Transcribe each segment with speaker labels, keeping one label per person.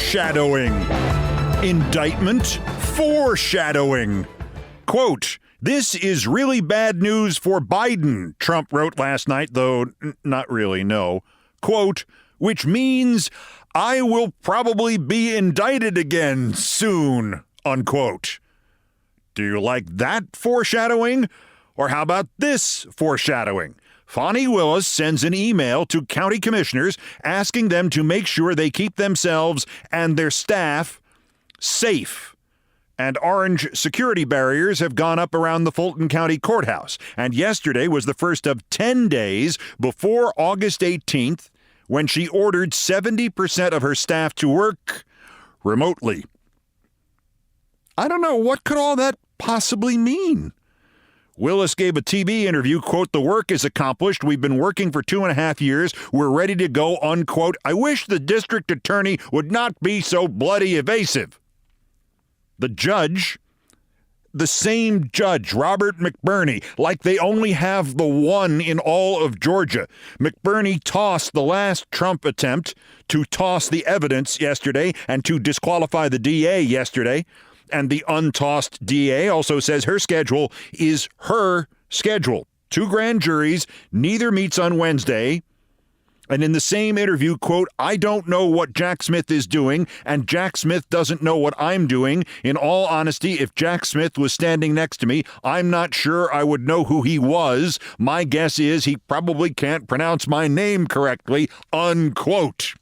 Speaker 1: foreshadowing. Indictment foreshadowing. Quote, "This is really bad news for Biden," Trump wrote last night, though not really, no. Quote, "which means I will probably be indicted again soon," unquote. Do you like that foreshadowing? Or how about this foreshadowing? Fani Willis sends an email to county commissioners asking them to make sure they keep themselves and their staff safe. And orange security barriers have gone up around the Fulton County Courthouse. And yesterday was the first of 10 days before August 18th, when she ordered 70% of her staff to work remotely. I don't know, what could all that possibly mean? Willis gave a TV interview, quote, "The work is accomplished. We've been working for 2.5 years. We're ready to go," unquote. I wish the district attorney would not be so bloody evasive. The judge, the same judge, Robert McBurney, like they only have the one in all of Georgia. McBurney tossed the last Trump attempt to toss the evidence yesterday and to disqualify the DA yesterday. And the untossed DA also says her schedule is her schedule. 2 grand juries, neither meets on Wednesday. And in the same interview, quote, "I don't know what Jack Smith is doing, and Jack Smith doesn't know what I'm doing. In all honesty, if Jack Smith was standing next to me, I'm not sure I would know who he was. My guess is he probably can't pronounce my name correctly," unquote.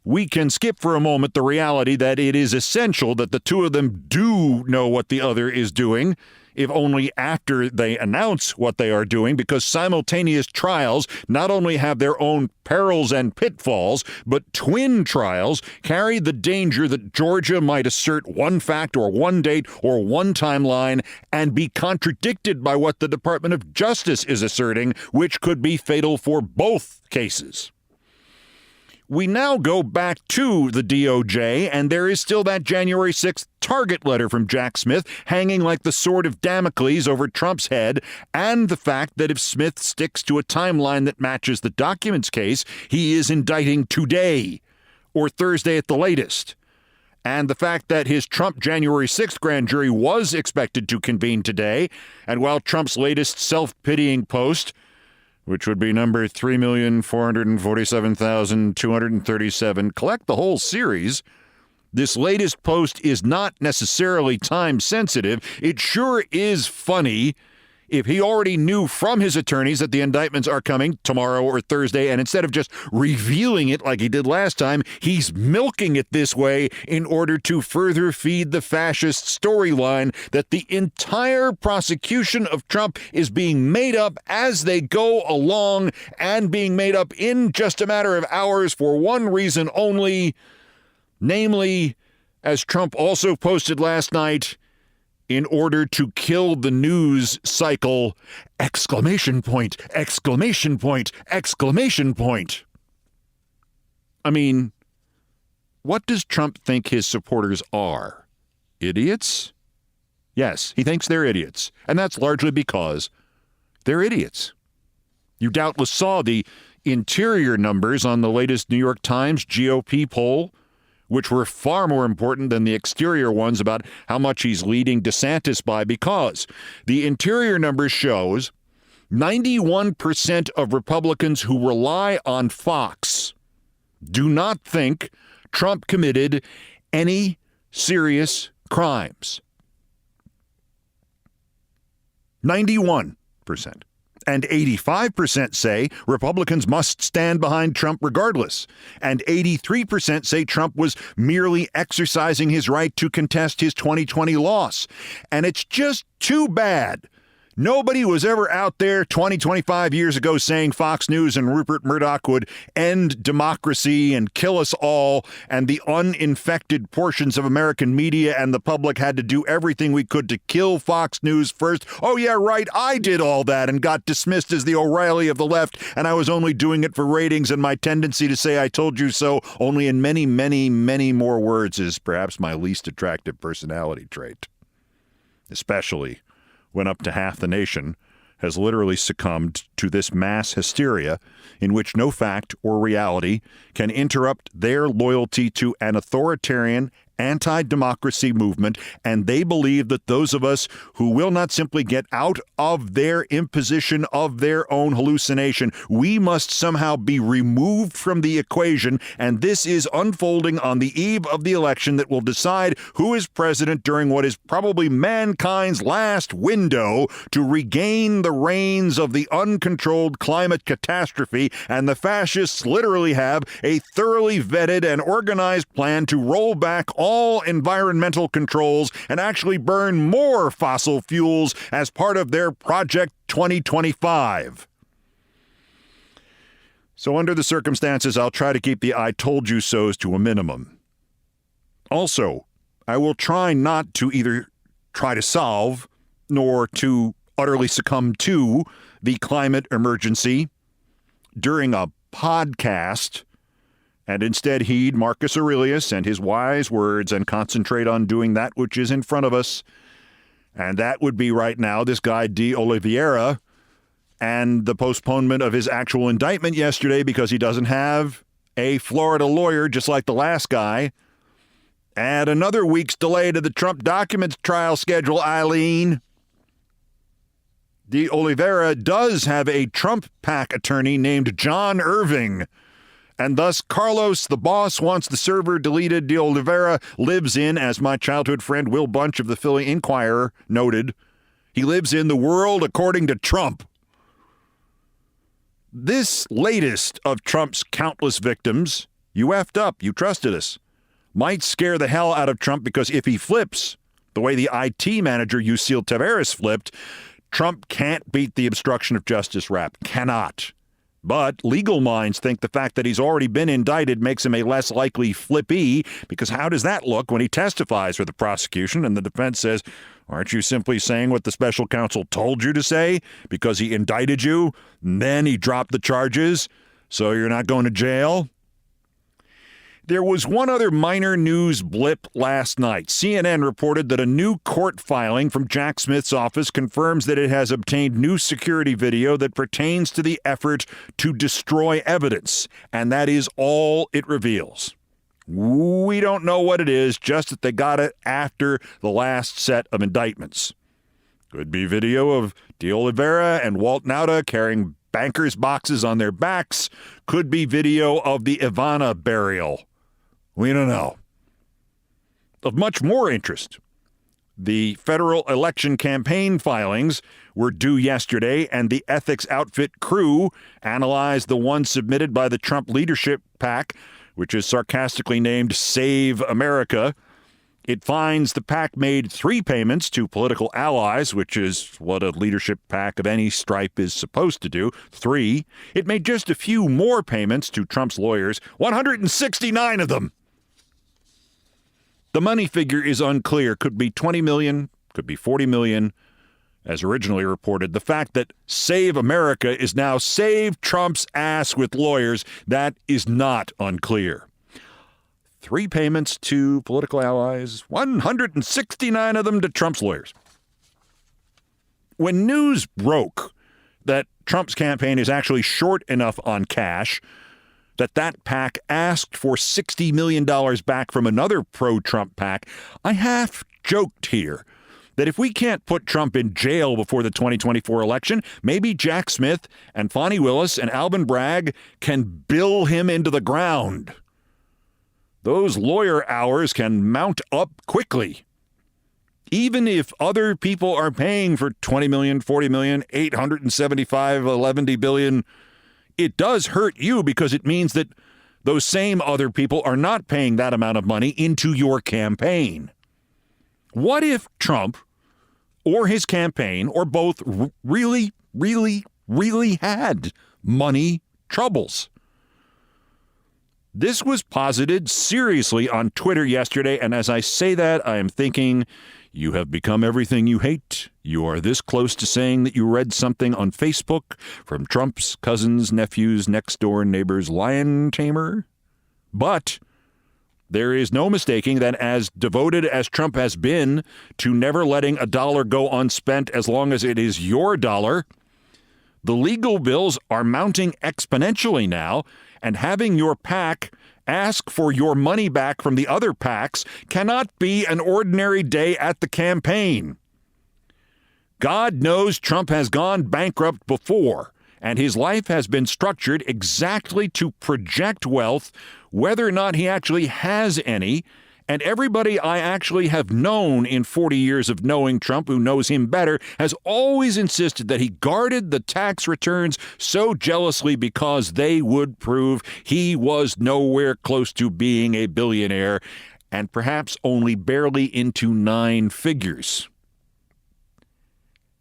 Speaker 1: We can skip for a moment the reality that it is essential that the two of them do know what the other is doing, if only after they announce what they are doing, because simultaneous trials not only have their own perils and pitfalls, but twin trials carry the danger that Georgia might assert one fact or one date or one timeline and be contradicted by what the Department of Justice is asserting, which could be fatal for both cases. We now go back to the DOJ, and there is still that January 6th target letter from Jack Smith hanging like the sword of Damacles over Trump's head, and the fact that if Smith sticks to a timeline that matches the documents case, he is indicting today or Thursday at the latest. And the fact that his Trump January 6th grand jury was expected to convene today, and while Trump's latest self-pitying post, which would be number 3,447,237, collect the whole series. This latest post is not necessarily time sensitive. It sure is funny. If he already knew from his attorneys that the indictments are coming tomorrow or Thursday, and instead of just revealing it like he did last time, he's milking it this way in order to further feed the fascist storyline that the entire prosecution of Trump is being made up as they go along and being made up in just a matter of hours for one reason only, namely, as Trump also posted last night, in order to kill the news cycle, exclamation point, exclamation point, exclamation point. I mean, what does Trump think his supporters are? Idiots? Yes, he thinks they're idiots. And that's largely because they're idiots. You doubtless saw the interior numbers on the latest New York Times GOP poll, which were far more important than the exterior ones about how much he's leading DeSantis by, because the interior numbers shows 91% of Republicans who rely on Fox do not think Trump committed any serious crimes. 91%. And 85% say Republicans must stand behind Trump regardless. And 83% say Trump was merely exercising his right to contest his 2020 loss. And it's just too bad nobody was ever out there 25 years ago saying Fox News and Rupert Murdoch would end democracy and kill us all, and the uninfected portions of American media and the public had to do everything we could to kill Fox News first. Oh, yeah, right, I did all that and got dismissed as the O'Reilly of the left, and I was only doing it for ratings, and my tendency to say I told you so only in many, many, many more words is perhaps my least attractive personality trait, especially when up to half the nation has literally succumbed to this mass hysteria in which no fact or reality can interrupt their loyalty to an authoritarian anti-democracy movement, and they believe that those of us who will not simply get out of their imposition of their own hallucination, we must somehow be removed from the equation, and this is unfolding on the eve of the election that will decide who is president during what is probably mankind's last window to regain the reins of the uncontrolled climate catastrophe, and the fascists literally have a thoroughly vetted and organized plan to roll back all environmental controls and actually burn more fossil fuels as part of their Project 2025. So under the circumstances, I'll try to keep the I told you so's to a minimum. Also, I will try not to either try to solve nor to utterly succumb to the climate emergency during a podcast, and instead heed Marcus Aurelius and his wise words and concentrate on doing that which is in front of us. And that would be right now this guy de Oliveira and the postponement of his actual indictment yesterday because he doesn't have a Florida lawyer just like the last guy. And another week's delay to the Trump documents trial schedule, Eileen. De Oliveira does have a Trump PAC attorney named John Irving. And thus, Carlos, the boss, wants the server deleted. De Oliveira lives in, as my childhood friend Will Bunch of the Philly Inquirer noted, he lives in the world according to Trump. This latest of Trump's countless victims, you effed up, you trusted us, might scare the hell out of Trump because if he flips, the way the IT manager Yuscil Taveras flipped, Trump can't beat the obstruction of justice rap. Cannot. But legal minds think the fact that he's already been indicted makes him a less likely flippee, because how does that look when he testifies for the prosecution and the defense says, aren't you simply saying what the special counsel told you to say because he indicted you, and then he dropped the charges, so you're not going to jail? There was one other minor news blip last night. CNN reported that a new court filing from Jack Smith's office confirms that it has obtained new security video that pertains to the effort to destroy evidence, and that is all it reveals. We don't know what it is, just that they got it after the last set of indictments. Could be video of De Oliveira and Walt Nauta carrying bankers' boxes on their backs. Could be video of the Ivana burial. We don't know. Of much more interest, the federal election campaign filings were due yesterday, and the ethics outfit Crew analyzed the one submitted by the Trump leadership PAC, which is sarcastically named Save America. It finds the PAC made 3 payments to political allies, which is what a leadership PAC of any stripe is supposed to do. 3. It made just a few more payments to Trump's lawyers, 169 of them. The money figure is unclear. Could be 20 million, could be 40 million, as originally reported. The fact that Save America is now Save Trump's ass with lawyers, that is not unclear. 3 payments to political allies, 169 of them to Trump's lawyers. When news broke that Trump's campaign is actually short enough on cash that PAC asked for $60 million back from another pro-Trump PAC, I half joked here that if we can't put Trump in jail before the 2024 election, maybe Jack Smith and Fonnie Willis and Alvin Bragg can bill him into the ground. Those lawyer hours can mount up quickly. Even if other people are paying for 20 million, 40 million, 875, 11 billion, it does hurt you because it means that those same other people are not paying that amount of money into your campaign. What if Trump or his campaign or both really had money troubles? This was posited seriously on Twitter yesterday, and as I say that, I am thinking, you have become everything you hate. You are this close to saying that you read something on Facebook from Trump's cousin's nephew's next-door neighbor's lion tamer. But there is no mistaking that as devoted as Trump has been to never letting a dollar go unspent as long as it is your dollar, The legal bills are mounting exponentially now, and having your PAC ask for your money back from the other PACs cannot be an ordinary day at the campaign. God knows Trump has gone bankrupt before, and his life has been structured exactly to project wealth, whether or not he actually has any. And everybody I actually have known in 40 years of knowing Trump, who knows him better, has always insisted that he guarded the tax returns so jealously because they would prove he was nowhere close to being a billionaire, and perhaps only barely into 9 figures.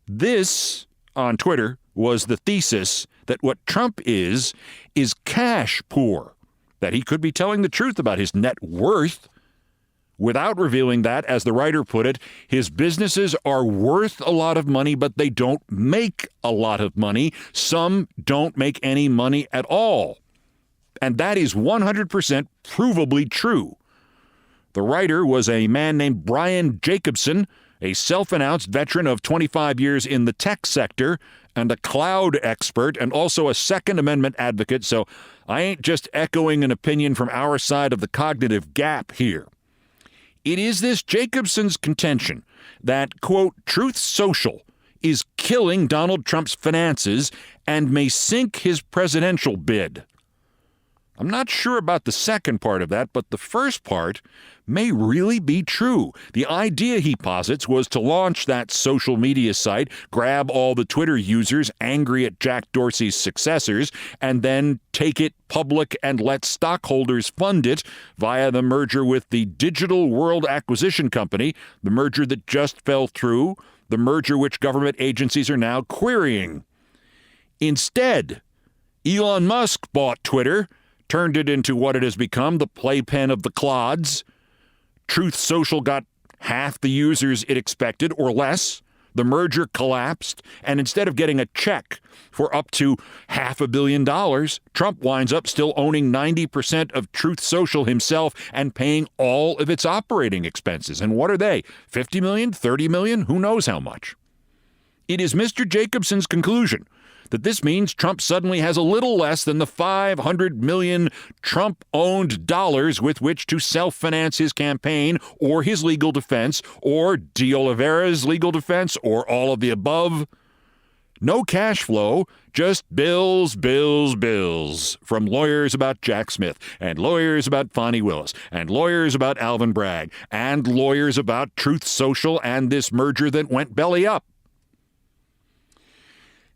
Speaker 1: This, on Twitter, was the thesis that what Trump is cash poor, that he could be telling the truth about his net worth, without revealing that, as the writer put it, his businesses are worth a lot of money, but they don't make a lot of money. Some don't make any money at all. And that is 100% provably true. The writer was a man named Brian Jacobson, a self-announced veteran of 25 years in the tech sector and a cloud expert and also a Second Amendment advocate. So I ain't just echoing an opinion from our side of the cognitive gap here. It is this Jacobson's contention that, quote, Truth Social is killing Donald Trump's finances and may sink his presidential bid. I'm not sure about the second part of that, but the first part may really be true. The idea, he posits, was to launch that social media site, grab all the Twitter users angry at Jack Dorsey's successors, and then take it public and let stockholders fund it via the merger with the Digital World Acquisition Company, the merger that just fell through, the merger which government agencies are now querying. Instead, Elon Musk bought Twitter, turned it into what it has become, the playpen of the clods. Truth Social got half the users it expected or less. The merger collapsed, and instead of getting a check for up to $500 million, Trump winds up still owning 90% of Truth Social himself and paying all of its operating expenses. And what are they? 50 million? 30 million? Who knows how much? It is Mr. Jacobson's conclusion that this means Trump suddenly has a little less than the 500 million Trump-owned dollars with which to self-finance his campaign or his legal defense or De Oliveira's legal defense or all of the above. No cash flow, just bills, bills, bills from lawyers about Jack Smith and lawyers about Fonnie Willis and lawyers about Alvin Bragg and lawyers about Truth Social and this merger that went belly up.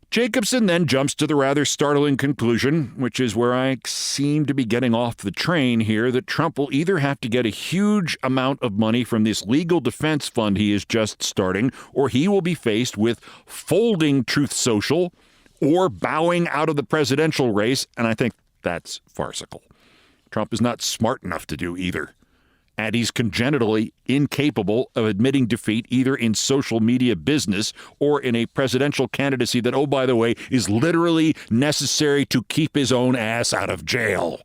Speaker 1: Jacobson then jumps to the rather startling conclusion, which is where I seem to be getting off the train here, that Trump will either have to get a huge amount of money from this legal defense fund he is just starting, or he will be faced with folding Truth Social or bowing out of the presidential race, and I think that's farcical. Trump is not smart enough to do either. And he's congenitally incapable of admitting defeat either in social media business or in a presidential candidacy that, oh, by the way, is literally necessary to keep his own ass out of jail.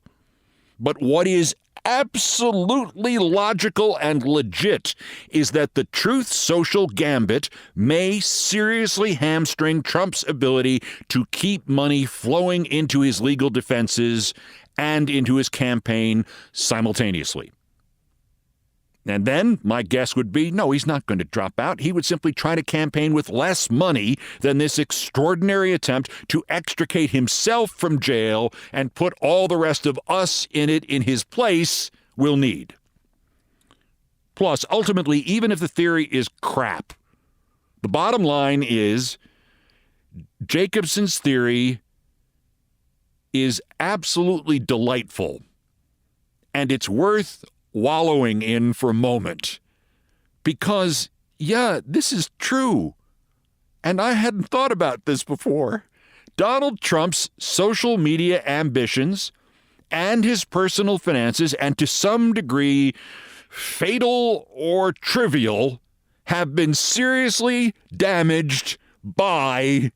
Speaker 1: But what is absolutely logical and legit is that the Truth Social gambit may seriously hamstring Trump's ability to keep money flowing into his legal defenses and into his campaign simultaneously. And then my guess would be, no, he's not going to drop out. He would simply try to campaign with less money than this extraordinary attempt to extricate himself from jail and put all the rest of us in it in his place will need. Plus, ultimately, even if the theory is crap, the bottom line is Jacobson's theory is absolutely delightful, and it's worth wallowing in for a moment because, yeah, this is true. And I hadn't thought about this before. Donald Trump's social media ambitions and his personal finances, and to some degree fatal or trivial, have been seriously damaged by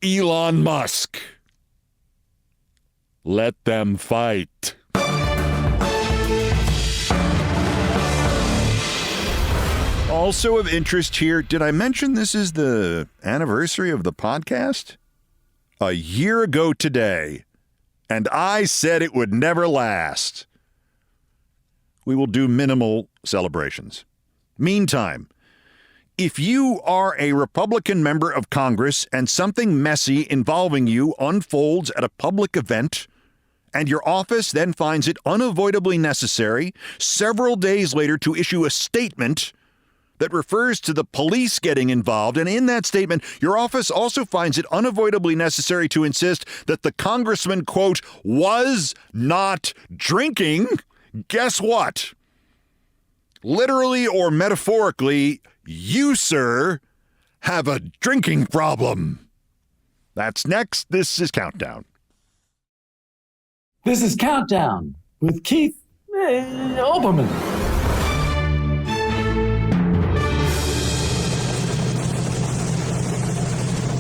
Speaker 1: Elon Musk. Let them fight. Also of interest here, did I mention this is the anniversary of the podcast? a year ago today, and I said it would never last. We will do minimal celebrations. Meantime, if you are a Republican member of Congress and something messy involving you unfolds at a public event, and your office then finds it unavoidably necessary several days later to issue a statement that refers to the police getting involved, and in that statement, your office also finds it unavoidably necessary to insist that the congressman, quote, was not drinking, guess what? Literally or metaphorically, you, sir, have a drinking problem. That's next. This is Countdown.
Speaker 2: This is Countdown with Keith Olbermann.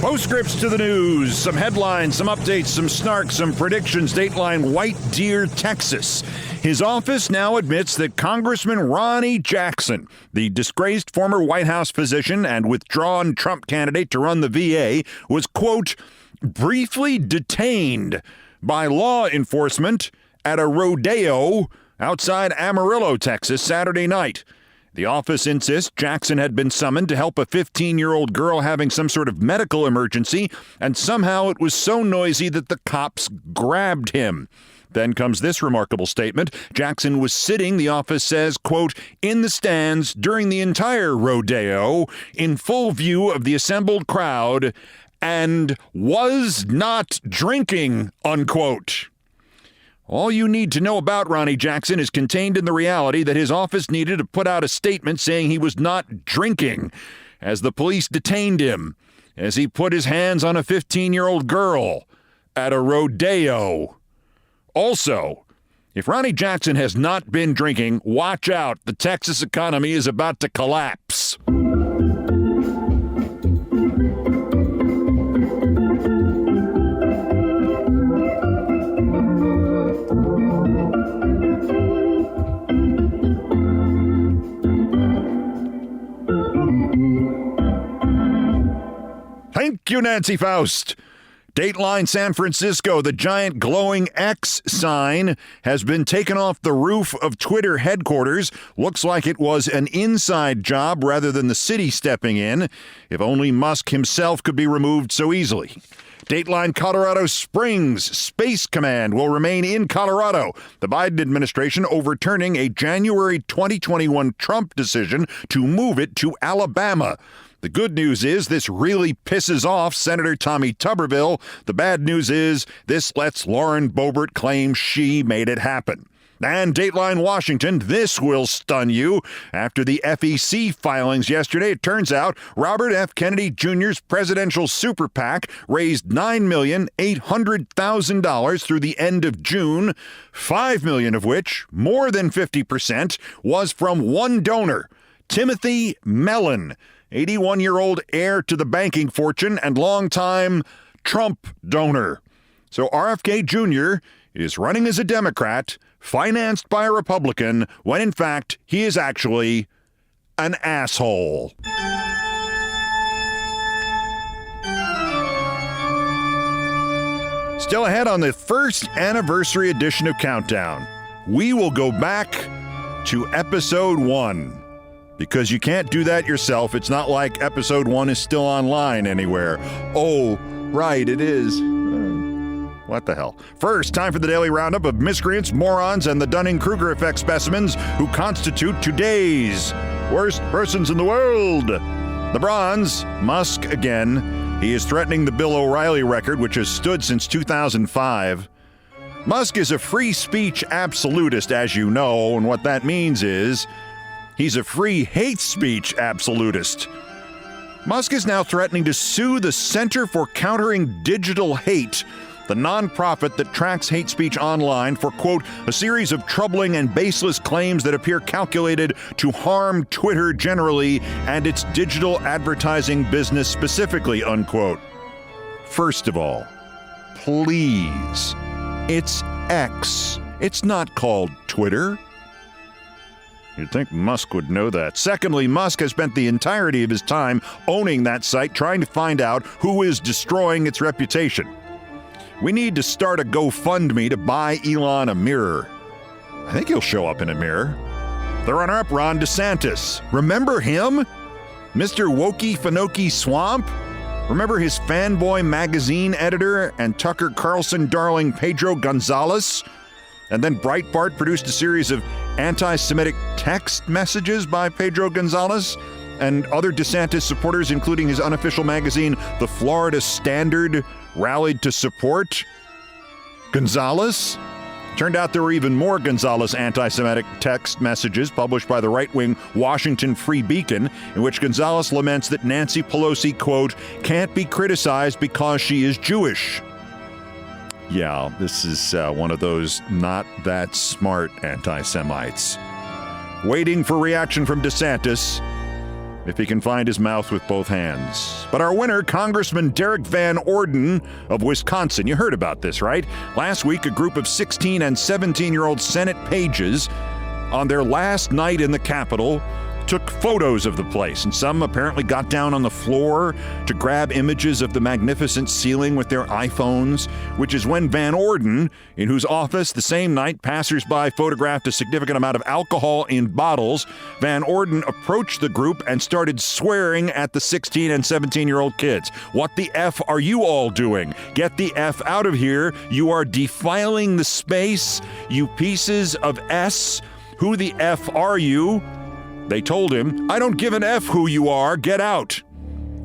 Speaker 1: Postscripts to the news, some headlines, some updates, some snark, some predictions. Dateline, White Deer, Texas. His office now admits that Congressman Ronnie Jackson, the disgraced former White House physician and withdrawn Trump candidate to run the VA, was, quote, briefly detained by law enforcement at a rodeo outside Amarillo, Texas, Saturday night. The office insists Jackson had been summoned to help a 15-year-old girl having some sort of medical emergency, and somehow it was so noisy that the cops grabbed him. Then comes this remarkable statement. Jackson was sitting, the office says, quote, in the stands during the entire rodeo, in full view of the assembled crowd, and was not drinking, unquote. All you need to know about Ronnie Jackson is contained in the reality that his office needed to put out a statement saying he was not drinking as the police detained him as he put his hands on a 15-year-old girl at a rodeo. Also, if Ronnie Jackson has not been drinking, watch out. The Texas economy is about to collapse. Thank you, Nancy Faust. Dateline San Francisco, the giant glowing X sign has been taken off the roof of Twitter headquarters. Looks like it was an inside job rather than the city stepping in. If only Musk himself could be removed so easily. Dateline Colorado Springs Space Command will remain in Colorado. The Biden administration overturning a January 2021 Trump decision to move it to Alabama. The good news is this really pisses off Senator Tommy Tuberville. The bad news is this lets Lauren Boebert claim she made it happen. And Dateline Washington, this will stun you. After the FEC filings yesterday, it turns out Robert F. Kennedy Jr.'s presidential super PAC raised $9,800,000 through the end of June, $5 million of which, more than 50%, was from one donor, Timothy Mellon, 81-year-old heir to the banking fortune and longtime Trump donor. So RFK Jr. is running as a Democrat, financed by a Republican, when in fact he is actually an asshole. Still ahead on the first anniversary edition of Countdown, we will go back to episode 1. Because you can't do that yourself. It's not like episode 1 is still online anywhere. Oh, right, it is. What the hell? First, time for the daily roundup of miscreants, morons, and the Dunning-Kruger effect specimens who constitute today's worst persons in the world. The bronze, Musk again. He is threatening the Bill O'Reilly record, which has stood since 2005. Musk is a free speech absolutist, as you know, and what that means is he's a free hate speech absolutist. Musk is now threatening to sue the Center for Countering Digital Hate, the nonprofit that tracks hate speech online, for, quote, a series of troubling and baseless claims that appear calculated to harm Twitter generally and its digital advertising business specifically, unquote. First of all, please, it's X. It's not called Twitter. You'd think Musk would know that. Secondly, Musk has spent the entirety of his time owning that site, trying to find out who is destroying its reputation. We need to start a GoFundMe to buy Elon a mirror. I think he'll show up in a mirror. The runner-up, Ron DeSantis. Remember him? Mr. Wokey Finoki Swamp? Remember his Fanboy magazine editor and Tucker Carlson darling Pedro Gonzalez? And then Breitbart produced a series of anti-Semitic text messages by Pedro Gonzalez and other DeSantis supporters, including his unofficial magazine, The Florida Standard, rallied to support Gonzalez. Turned out there were even more Gonzalez anti-Semitic text messages published by the right-wing Washington Free Beacon, in which Gonzalez laments that Nancy Pelosi, quote, can't be criticized because she is Jewish. Yeah, this is one of those not that smart anti-Semites. Waiting for reaction from DeSantis, if he can find his mouth with both hands. But our winner, Congressman Derek Van Orden of Wisconsin. You heard about this, right? Last week, a group of 16 and 17-year-old Senate pages on their last night in the Capitol took photos of the place, and some apparently got down on the floor to grab images of the magnificent ceiling with their iPhones, which is when Van Orden, in whose office the same night passersby photographed a significant amount of alcohol in bottles, Van Orden approached the group and started swearing at the 16 and 17-year-old kids. What the F are you all doing? Get the F out of here. You are defiling the space, you pieces of S. Who the F are you? They told him, I don't give an F who you are, get out.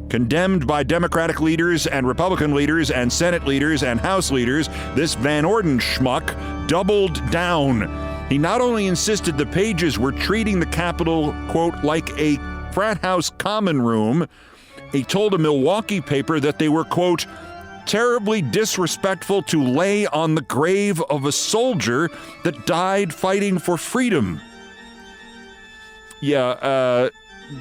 Speaker 1: Condemned by Democratic leaders and Republican leaders and Senate leaders and House leaders, this Van Orden schmuck doubled down. He not only insisted the pages were treating the Capitol, quote, like a frat house common room, he told a Milwaukee paper that they were, quote, terribly disrespectful to lay on the grave of a soldier that died fighting for freedom. Yeah,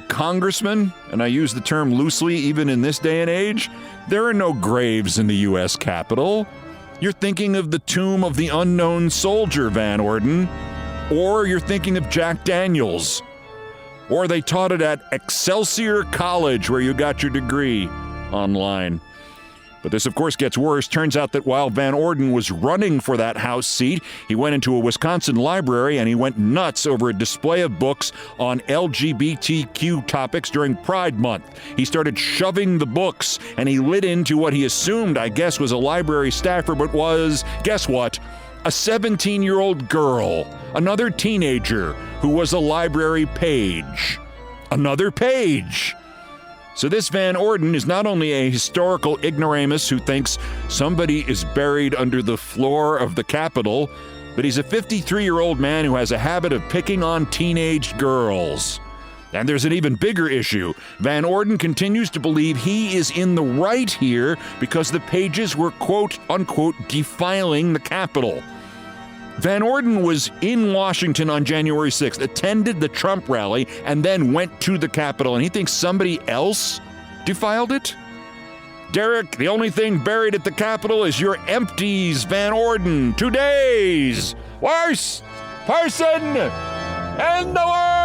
Speaker 1: Congressman, and I use the term loosely even in this day and age, there are no graves in the U.S. Capitol. You're thinking of the tomb of the unknown soldier, Van Orden, or you're thinking of Jack Daniels, or they taught it at Excelsior College where you got your degree online. But this, of course, gets worse. Turns out that while Van Orden was running for that House seat, he went into a Wisconsin library and he went nuts over a display of books on LGBTQ topics during Pride Month. He started shoving the books, and he lit into what he assumed, I guess, was a library staffer, but was, guess what? A 17-year-old girl, another teenager who was a library page. Another page. So this Van Orden is not only a historical ignoramus who thinks somebody is buried under the floor of the Capitol, but he's a 53-year-old man who has a habit of picking on teenage girls. And there's an even bigger issue. Van Orden continues to believe he is in the right here because the pages were, quote, unquote, defiling the Capitol. Van Orden was in Washington on January 6th, attended the Trump rally, and then went to the Capitol, and he thinks somebody else defiled it? Derek, the only thing buried at the Capitol is your empties, Van Orden. Today's worst person in the world!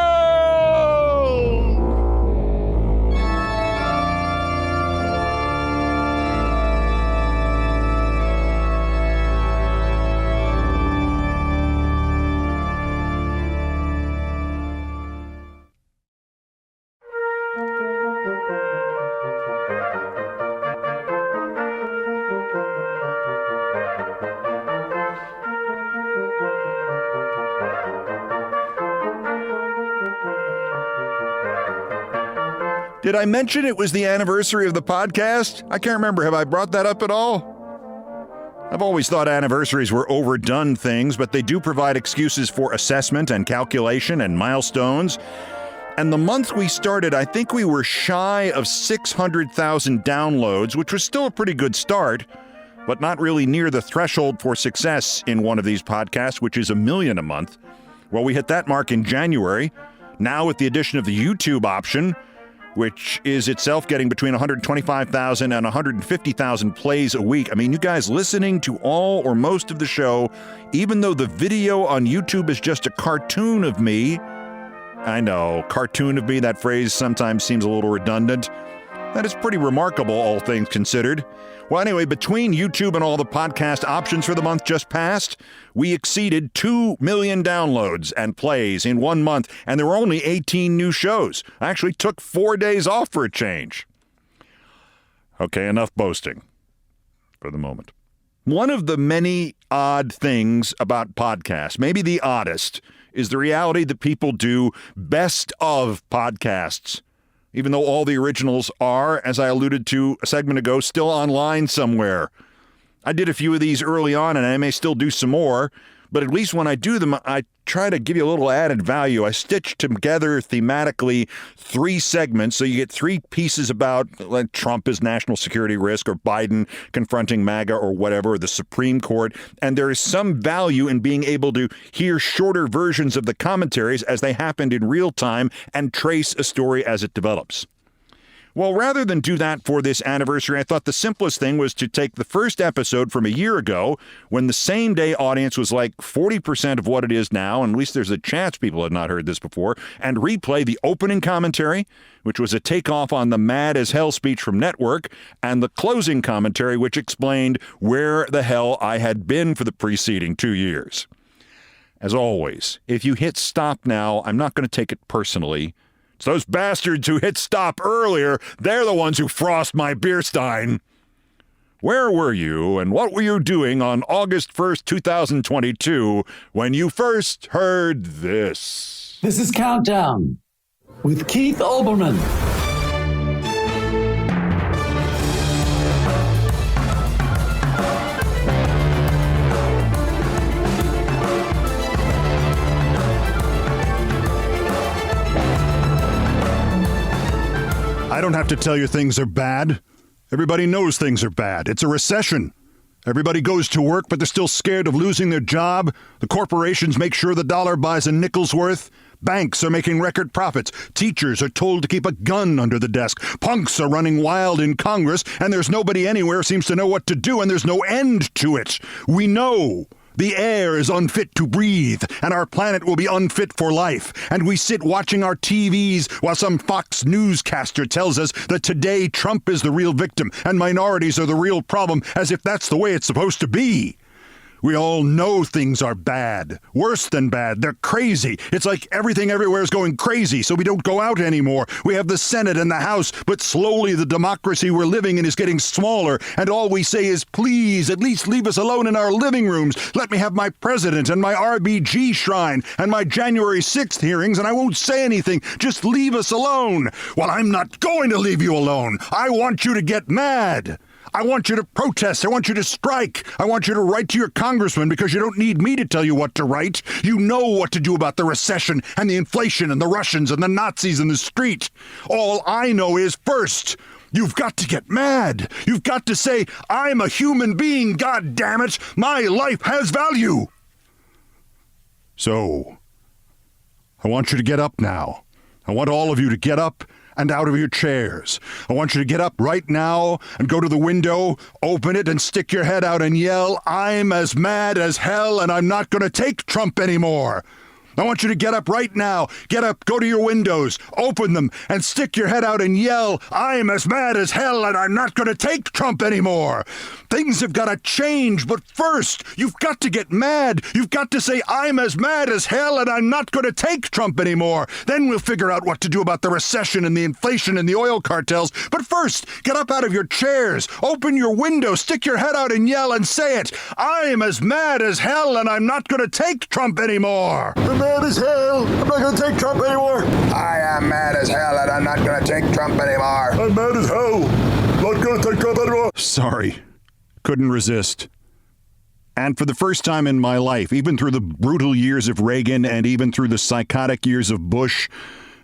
Speaker 1: Did I mention it was the anniversary of the podcast? I can't remember. Have I brought that up at all? I've always thought anniversaries were overdone things, but they do provide excuses for assessment and calculation and milestones. And the month we started, I think we were shy of 600,000 downloads, which was still a pretty good start, but not really near the threshold for success in one of these podcasts, which is 1 million a month. Well, we hit that mark in January. Now with the addition of the YouTube option, which is itself getting between 125,000 and 150,000 plays a week. I mean, you guys listening to all or most of the show, even though the video on YouTube is just a cartoon of me. I know, cartoon of me, that phrase sometimes seems a little redundant. That is pretty remarkable, all things considered. Well, anyway, between YouTube and all the podcast options for the month just passed, we exceeded 2 million downloads and plays in 1 month, and there were only 18 new shows. I actually took 4 days off for a change. Okay, enough boasting for the moment. One of the many odd things about podcasts, maybe the oddest, is the reality that people do best of podcasts. Even though all the originals are, as I alluded to a segment ago, still online somewhere. I did a few of these early on, and I may still do some more, but at least when I do them, I try to give you a little added value. I stitch together thematically 3 segments, so you get 3 pieces about like Trump as national security risk, or Biden confronting MAGA, or whatever, or the Supreme Court, and there is some value in being able to hear shorter versions of the commentaries as they happened in real time and trace a story as it develops. Well, rather than do that for this anniversary, I thought the simplest thing was to take the first episode from a year ago, when the same-day audience was like 40% of what it is now, and at least there's a chance people had not heard this before, and replay the opening commentary, which was a takeoff on the mad as hell speech from Network, and the closing commentary, which explained where the hell I had been for the preceding 2 years. As always, if you hit stop now, I'm not going to take it personally. It's those bastards who hit stop earlier. They're the ones who frost my beer stein. Where were you and what were you doing on August 1st, 2022, when you first heard this?
Speaker 2: This is Countdown with Keith Olbermann.
Speaker 1: I don't have to tell you things are bad. Everybody knows things are bad. It's a recession. Everybody goes to work, but they're still scared of losing their job. The corporations make sure the dollar buys a nickel's worth. Banks are making record profits. Teachers are told to keep a gun under the desk. Punks are running wild in Congress, and there's nobody anywhere seems to know what to do, and there's no end to it. We know. The air is unfit to breathe, and our planet will be unfit for life. And we sit watching our TVs while some Fox newscaster tells us that today Trump is the real victim and minorities are the real problem, as if that's the way it's supposed to be. We all know things are bad. Worse than bad. They're crazy. It's like everything everywhere is going crazy, so we don't go out anymore. We have the Senate and the House, but slowly the democracy we're living in is getting smaller, and all we say is, please, at least leave us alone in our living rooms. Let me have my president and my RBG shrine and my January 6th hearings, and I won't say anything. Just leave us alone. Well, I'm not going to leave you alone. I want you to get mad. I want you to protest. I want you to strike. I want you to write to your congressman, because you don't need me to tell you what to write. You know what to do about the recession and the inflation and the Russians and the Nazis in the street. All I know is, first, you've got to get mad. You've got to say, I'm a human being, God damn it. My life has value. So, I want you to get up now. I want all of you to get up and out of your chairs. I want you to get up right now and go to the window, open it, and stick your head out and yell, I'm as mad as hell, and I'm not going to take Trump anymore. I want you to get up right now. Get up, go to your windows, open them, and stick your head out and yell, I'm as mad as hell, and I'm not going to take Trump anymore. Things have got to change, but first, you've got to get mad. You've got to say, I'm as mad as hell, and I'm not going to take Trump anymore. Then we'll figure out what to do about the recession and the inflation and the oil cartels. But first, get up out of your chairs, open your window, stick your head out and yell and say it. I'm as mad as hell, and I'm not going to take Trump anymore.
Speaker 3: I'm mad as hell. I'm not going to take Trump anymore. I am mad as hell, and I'm not going to take Trump anymore. I'm mad as hell. Not going to take Trump anymore.
Speaker 1: Sorry. Couldn't resist. And for the first time in my life, even through the brutal years of Reagan and even through the psychotic years of Bush,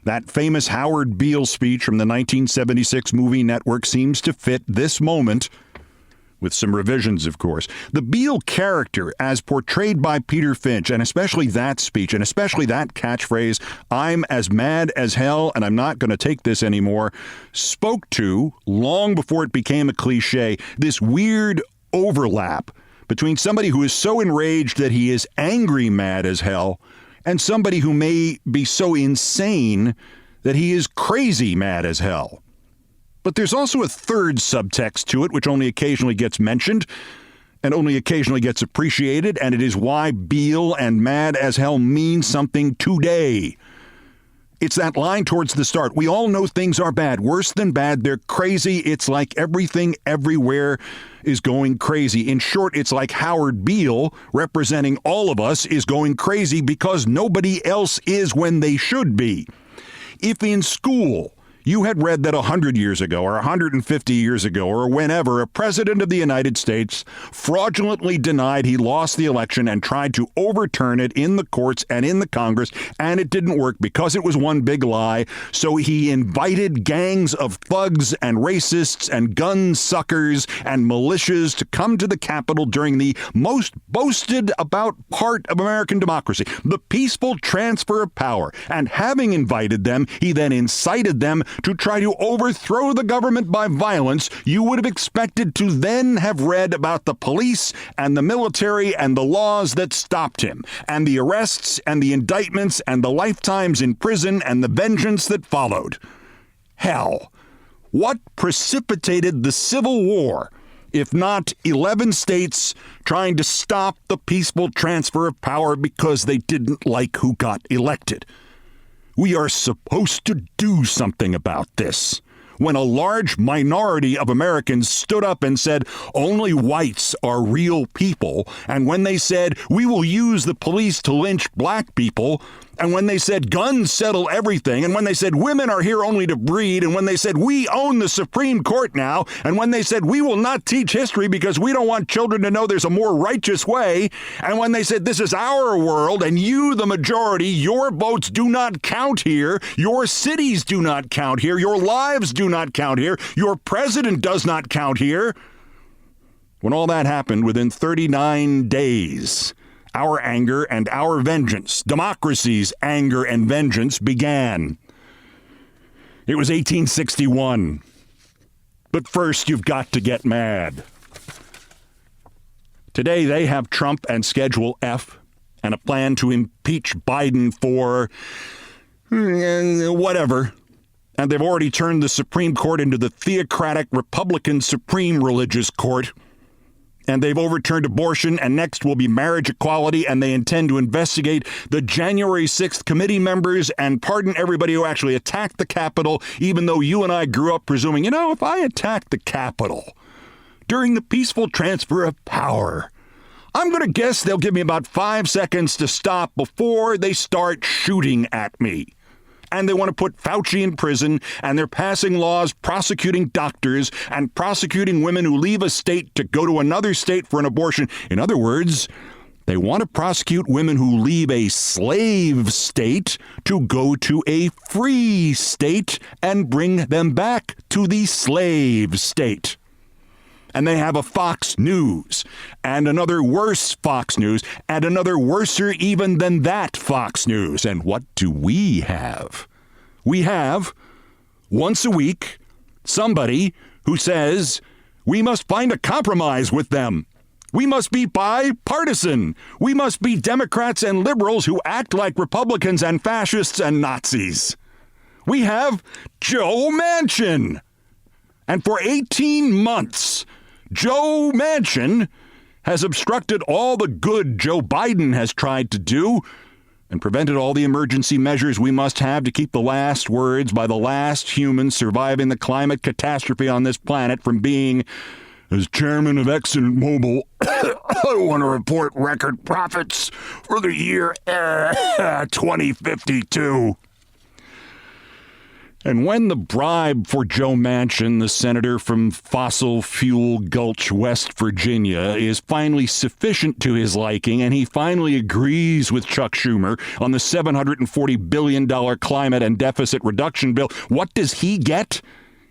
Speaker 1: that famous Howard Beale speech from the 1976 movie Network seems to fit this moment, with some revisions, of course. The Beale character, as portrayed by Peter Finch, and especially that speech, and especially that catchphrase, I'm as mad as hell and I'm not going to take this anymore, spoke to, long before it became a cliche, this weird overlap between somebody who is so enraged that he is angry mad as hell and somebody who may be so insane that he is crazy mad as hell. But there's also a third subtext to it, which only occasionally gets mentioned and only occasionally gets appreciated, and it is why Beale and mad as hell mean something today. It's that line towards the start. We all know things are bad, worse than bad. They're crazy. It's like everything everywhere is going crazy. In short, it's like Howard Beale, representing all of us, is going crazy because nobody else is when they should be. If in school you had read that 100 years ago or 150 years ago or whenever a president of the United States fraudulently denied he lost the election and tried to overturn it in the courts and in the Congress, and it didn't work because it was one big lie, so he invited gangs of thugs and racists and gun suckers and militias to come to the Capitol during the most boasted about part of American democracy, the peaceful transfer of power. And having invited them, he then incited them to try to overthrow the government by violence. You would have expected to then have read about the police and the military and the laws that stopped him, and the arrests and the indictments and the lifetimes in prison and the vengeance that followed. Hell, what precipitated the Civil War, if not 11 states trying to stop the peaceful transfer of power because they didn't like who got elected? We are supposed to do something about this. When a large minority of Americans stood up and said, only whites are real people, and when they said, we will use the police to lynch black people, and when they said guns settle everything, and when they said women are here only to breed, and when they said we own the Supreme Court now, and when they said we will not teach history because we don't want children to know there's a more righteous way, and when they said this is our world and you, the majority, your votes do not count here, your cities do not count here, your lives do not count here, your president does not count here. When all that happened within 39 days, our anger and our vengeance, democracy's anger and vengeance, began. It was 1861. But first, you've got to get mad. Today, they have Trump and Schedule F and a plan to impeach Biden for whatever. And they've already turned the Supreme Court into the theocratic Republican Supreme Religious Court. And they've overturned abortion, and next will be marriage equality, and they intend to investigate the January 6th committee members and pardon everybody who actually attacked the Capitol, even though you and I grew up presuming, if I attacked the Capitol during the peaceful transfer of power, I'm going to guess they'll give me about 5 seconds to stop before they start shooting at me. And they want to put Fauci in prison, and they're passing laws prosecuting doctors and prosecuting women who leave a state to go to another state for an abortion. In other words, they want to prosecute women who leave a slave state to go to a free state and bring them back to the slave state. And they have a Fox News, and another worse Fox News, and another worser even than that Fox News. And what do we have? We have, once a week, somebody who says we must find a compromise with them. We must be bipartisan. We must be Democrats and liberals who act like Republicans and fascists and Nazis. We have Joe Manchin. And for 18 months, Joe Manchin has obstructed all the good Joe Biden has tried to do and prevented all the emergency measures we must have to keep the last words by the last human surviving the climate catastrophe on this planet from being, as chairman of ExxonMobil, I want to report record profits for the year 2052. And when the bribe for Joe Manchin, the senator from Fossil Fuel Gulch, West Virginia, is finally sufficient to his liking, and he finally agrees with Chuck Schumer on the $740 billion climate and deficit reduction bill, what does he get?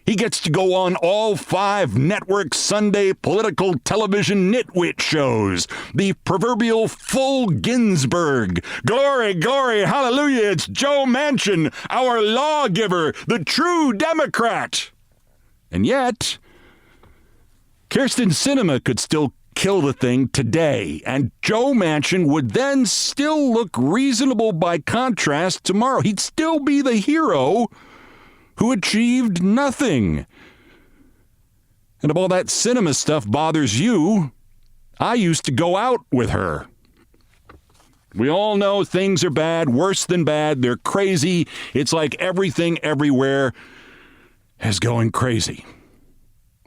Speaker 1: He gets to go on all 5 network Sunday political television nitwit shows. The proverbial full Ginsburg. Glory, glory, hallelujah, it's Joe Manchin, our lawgiver, the true Democrat. And yet, Kyrsten Sinema could still kill the thing today, and Joe Manchin would then still look reasonable by contrast tomorrow. He'd still be the hero who achieved nothing. And if all that cinema stuff bothers you, I used to go out with her. We all know things are bad, worse than bad. They're crazy. It's like everything everywhere is going crazy.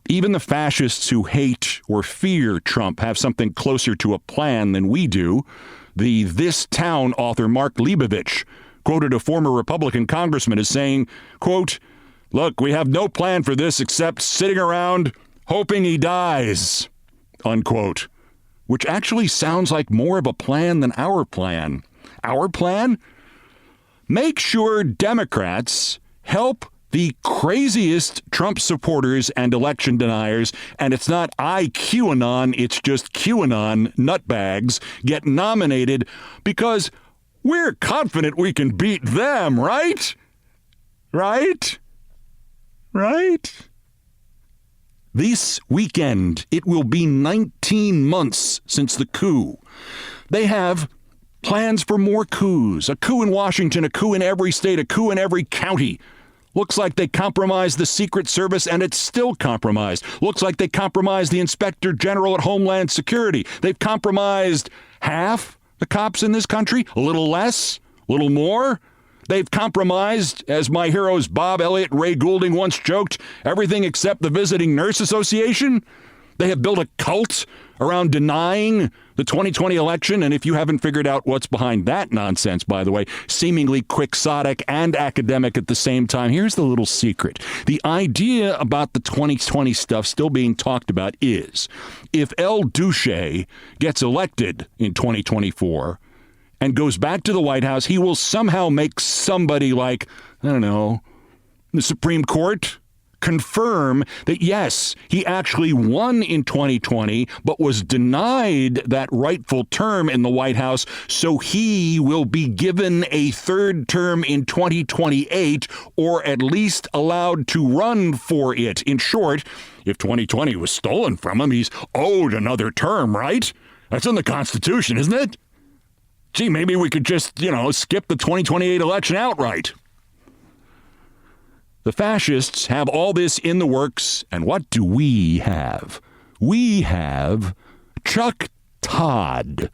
Speaker 1: Even the fascists who hate or fear Trump have something closer to a plan than we do. The This Town author Mark Leibovich quoted a former Republican congressman as saying, quote, "Look, we have no plan for this except sitting around hoping he dies," unquote. Which actually sounds like more of a plan than our plan. Our plan? Make sure Democrats help the craziest Trump supporters and election deniers, and it's not QAnon, it's just QAnon nutbags, get nominated because we're confident we can beat them, right? Right? Right? This weekend, it will be 19 months since the coup. They have plans for more coups. A coup in Washington, a coup in every state, a coup in every county. Looks like they compromised the Secret Service, and it's still compromised. Looks like they compromised the Inspector General at Homeland Security. They've compromised half the cops in this country, a little less, a little more. They've compromised, as my heroes Bob Elliott and Ray Goulding once joked, everything except the Visiting Nurse Association. They have built a cult around denying the 2020 election, and if you haven't figured out what's behind that nonsense, by the way, seemingly quixotic and academic at the same time, here's the little secret. The idea about the 2020 stuff still being talked about is, if El Duce gets elected in 2024, and goes back to the White House, he will somehow make somebody like, I don't know, the Supreme Court confirm that, yes, he actually won in 2020, but was denied that rightful term in the White House, so he will be given a third term in 2028, or at least allowed to run for it. In short, if 2020 was stolen from him, he's owed another term, right? That's in the Constitution, isn't it? Gee, maybe we could just, skip the 2028 election outright. The fascists have all this in the works, and what do we have? We have Chuck Todd,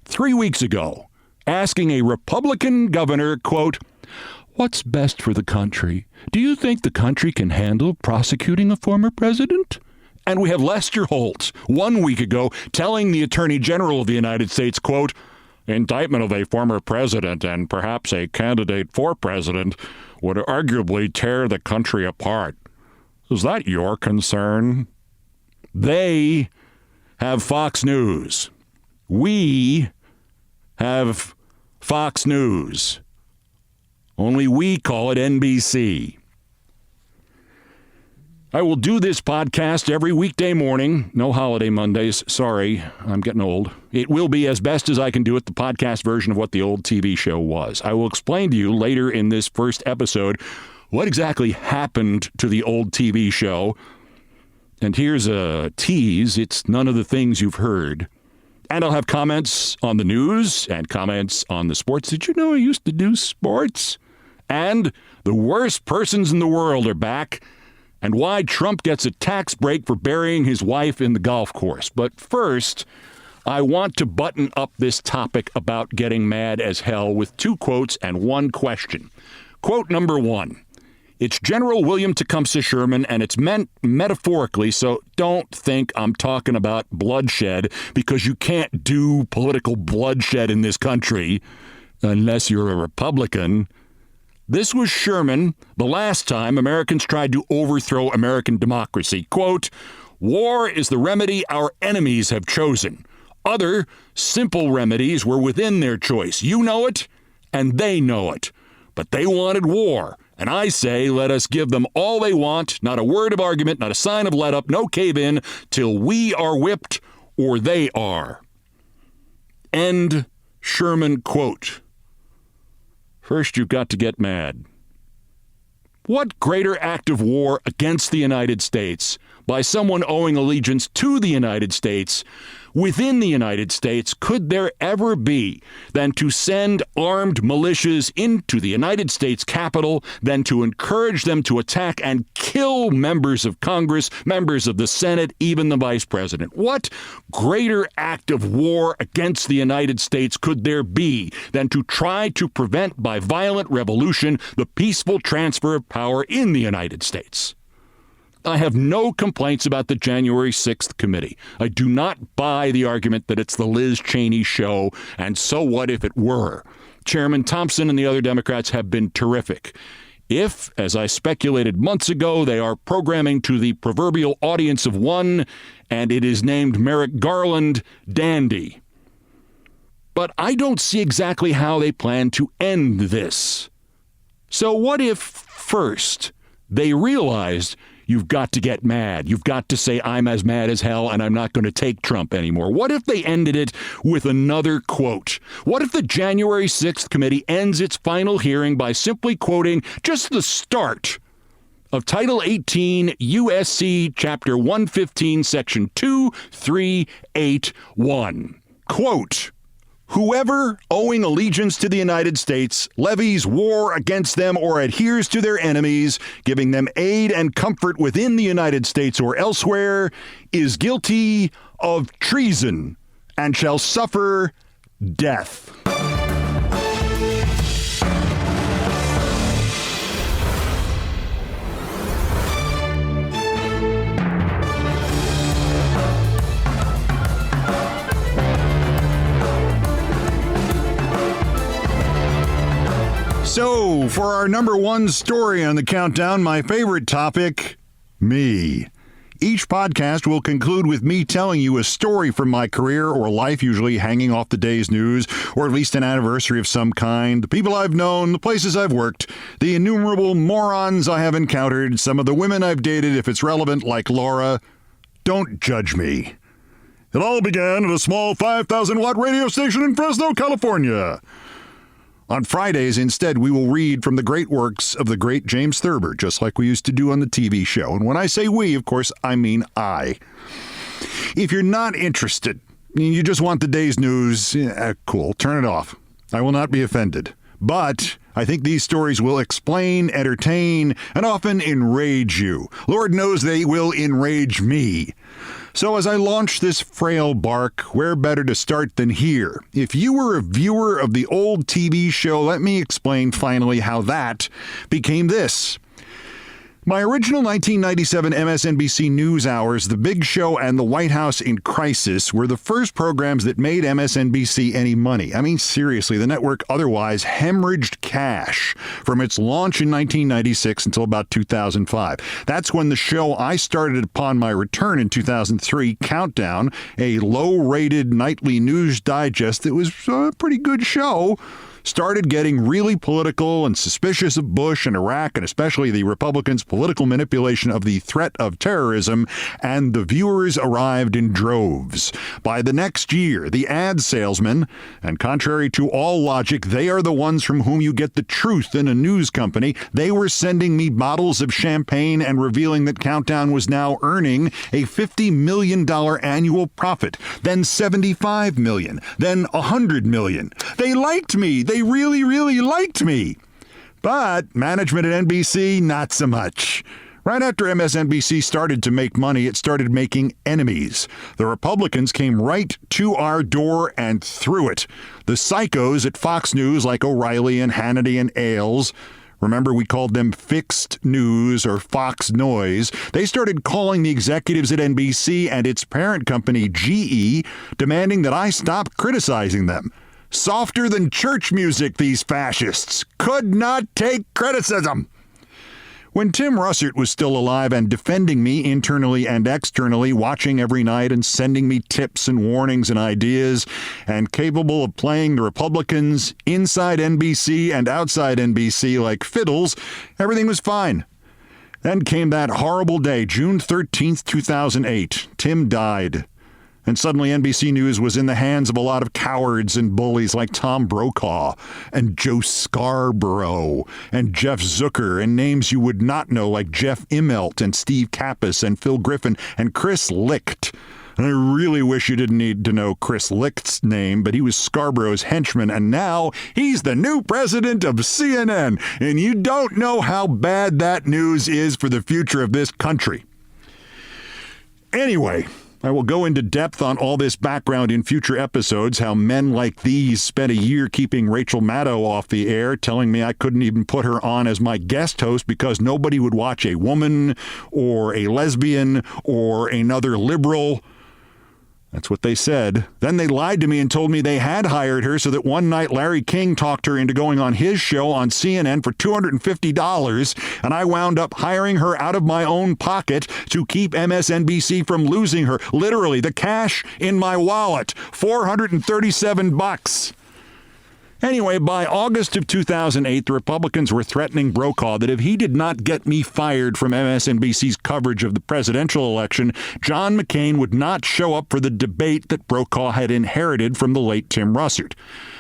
Speaker 1: 3 weeks ago, asking a Republican governor, quote, "What's best for the country? Do you think the country can handle prosecuting a former president?" And we have Lester Holt, 1 week ago, telling the Attorney General of the United States, quote, "Indictment of a former president and perhaps a candidate for president would arguably tear the country apart. Is that your concern?" They have Fox News. We have Fox News. Only we call it NBC. I will do this podcast every weekday morning. No holiday Mondays. Sorry, I'm getting old. It will be, as best as I can do it, the podcast version of what the old TV show was. I will explain to you later in this first episode what exactly happened to the old TV show. And here's a tease. It's none of the things you've heard. And I'll have comments on the news and comments on the sports. Did you know I used to do sports? And the worst persons in the world are back, and why Trump gets a tax break for burying his wife in the golf course. But first, I want to button up this topic about getting mad as hell with 2 quotes and 1 question. Quote number 1. It's General William Tecumseh Sherman, and it's meant metaphorically, so don't think I'm talking about bloodshed, because you can't do political bloodshed in this country unless you're a Republican. This was Sherman the last time Americans tried to overthrow American democracy. Quote, "War is the remedy our enemies have chosen. Other simple remedies were within their choice. You know it, and they know it. But they wanted war. And I say, let us give them all they want, not a word of argument, not a sign of let up, no cave in, till we are whipped or they are." End Sherman quote. First, you've got to get mad. What greater act of war against the United States,
Speaker 4: by someone owing allegiance to the United States within the United States could there ever be than to send armed militias into the United States Capitol, than to encourage them to attack and kill members of Congress, members of the Senate, even the Vice President? What greater act of war against the United States could there be than to try to prevent by violent revolution the peaceful transfer of power in the United States? I have no complaints about the January 6th committee. I do not buy the argument that it's the Liz Cheney show, and so what if it were? Chairman Thompson and the other Democrats have been terrific. If, as I speculated months ago, they are programming to the proverbial audience of one, and it is named Merrick Garland, dandy. But I don't see exactly how they plan to end this. So what if, first, they realized you've got to get mad. You've got to say, I'm as mad as hell and I'm not going to take Trump anymore. What if they ended it with another quote? What if the January 6th committee ends its final hearing by simply quoting just the start of Title 18, USC, Chapter 115, Section 2381? Quote, whoever owing allegiance to the United States levies war against them or adheres to their enemies, giving them aid and comfort within the United States or elsewhere, is guilty of treason and shall suffer death.
Speaker 1: So, for our number one story on the countdown, my favorite topic, me. Each podcast will conclude with me telling you a story from my career or life, usually hanging off the day's news, or at least an anniversary of some kind, the people I've known, the places I've worked, the innumerable morons I have encountered, some of the women I've dated, if it's relevant, like Laura. Don't judge me. It all began at a small 5,000-watt radio station in Fresno, California. On Fridays, instead, we will read from the great works of the great James Thurber, just like we used to do on the TV show. And when I say we, of course, I mean I. If you're not interested, you just want the day's news, cool, turn it off. I will not be offended. But I think these stories will explain, entertain, and often enrage you. Lord knows they will enrage me. So as I launch this frail bark, where better to start than here? If you were a viewer of the old TV show, let me explain finally how that became this. My original 1997 MSNBC News Hours, The Big Show, and The White House in Crisis were the first programs that made MSNBC any money. I mean, seriously, the network otherwise hemorrhaged cash from its launch in 1996 until about 2005. That's when the show I started upon my return in 2003, Countdown, a low-rated nightly news digest that was a pretty good show, started getting really political and suspicious of Bush and Iraq, and especially the Republicans' political manipulation of the threat of terrorism, and the viewers arrived in droves. By the next year, the ad salesmen, and contrary to all logic, they are the ones from whom you get the truth in a news company, they were sending me bottles of champagne and revealing that Countdown was now earning a $50 million annual profit, then $75 million, then $100 million. They liked me. They really, really liked me. But management at NBC, not so much. Right after MSNBC started to make money, it started making enemies. The Republicans came right to our door and through it. The psychos at Fox News, like O'Reilly and Hannity and Ailes, remember we called them Fixed News or Fox Noise, they started calling the executives at NBC and its parent company, GE, demanding that I stop criticizing them. Softer than church music, these fascists could not take criticism. When Tim Russert was still alive and defending me internally and externally, watching every night and sending me tips and warnings and ideas, and capable of playing the Republicans inside NBC and outside NBC like fiddles, everything was fine. Then came that horrible day, June 13th, 2008. Tim died. And suddenly NBC News was in the hands of a lot of cowards and bullies like Tom Brokaw and Joe Scarborough and Jeff Zucker and names you would not know like Jeff Immelt and Steve Kappas and Phil Griffin and Chris Licht. And I really wish you didn't need to know Chris Licht's name, but he was Scarborough's henchman, and now he's the new president of CNN. And you don't know how bad that news is for the future of this country. Anyway, I will go into depth on all this background in future episodes, how men like these spent a year keeping Rachel Maddow off the air, telling me I couldn't even put her on as my guest host because nobody would watch a woman or a lesbian or another liberal. That's what they said. Then they lied to me and told me they had hired her so that one night Larry King talked her into going on his show on CNN for $250, and I wound up hiring her out of my own pocket to keep MSNBC from losing her. Literally, the cash in my wallet, $437. Anyway, by August of 2008, the Republicans were threatening Brokaw that if he did not get me fired from MSNBC's coverage of the presidential election, John McCain would not show up for the debate that Brokaw had inherited from the late Tim Russert.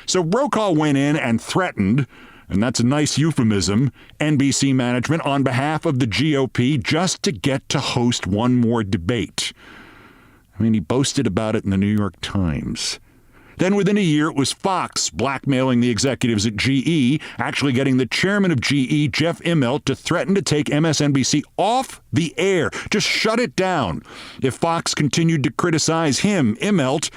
Speaker 1: So Brokaw went in and threatened, and that's a nice euphemism, NBC management on behalf of the GOP just to get to host one more debate. I mean, he boasted about it in the New York Times. Then within a year, it was Fox blackmailing the executives at GE, actually getting the chairman of GE, Jeff Immelt, to threaten to take MSNBC off the air. Just shut it down if Fox continued to criticize him, Immelt,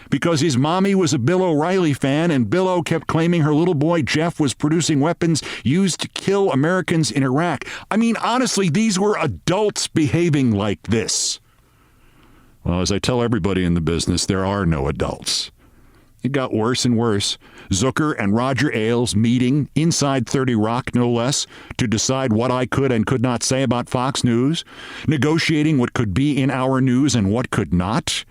Speaker 1: because his mommy was a Bill O'Reilly fan and Bill O kept claiming her little boy Jeff was producing weapons used to kill Americans in Iraq. I mean, honestly, these were adults behaving like this. Well, as I tell everybody in the business, there are no adults. It got worse and worse. Zucker and Roger Ailes meeting inside 30 Rock, no less, to decide what I could and could not say about Fox News, negotiating what could be in our news and what could not.